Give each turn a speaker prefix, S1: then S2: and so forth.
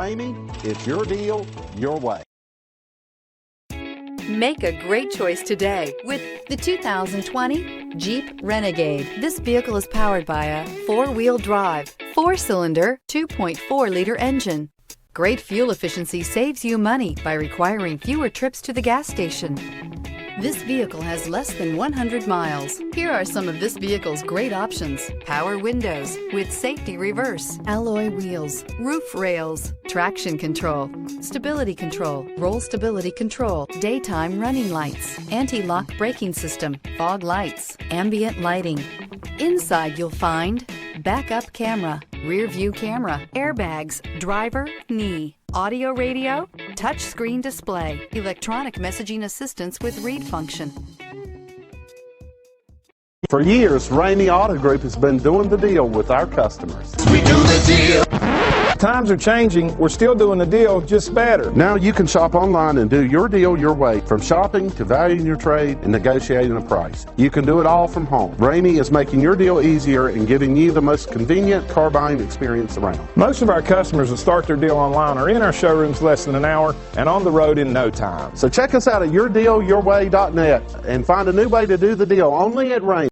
S1: Ramey, it's your deal, your way.
S2: Make a great choice today with the 2020 Jeep Renegade. This vehicle is powered by a four-wheel drive, four-cylinder, 2.4-liter engine. Great fuel efficiency saves you money by requiring fewer trips to the gas station. This vehicle has less than 100 miles. Here are some of this vehicle's great options: power windows with safety reverse, alloy wheels, roof rails, traction control, stability control, roll stability control, daytime running lights, anti-lock braking system, fog lights, ambient lighting. Inside you'll find backup camera, rear view camera, airbags, driver, knee, audio radio, touchscreen display, electronic messaging assistance with read function.
S1: For years, Ramey Auto Group has been doing the deal with our customers.
S3: We do the deal.
S4: Times are changing. We're still doing the deal, just better.
S1: Now you can shop online and do your deal your way, from shopping to valuing your trade and negotiating a price. You can do it all from home. Ramey is making your deal easier and giving you the most convenient car buying experience around.
S4: Most of our customers that start their deal online are in our showrooms less than an hour and on the road in no time.
S1: So check us out at yourdealyourway.net and find a new way to do the deal only at Ramey.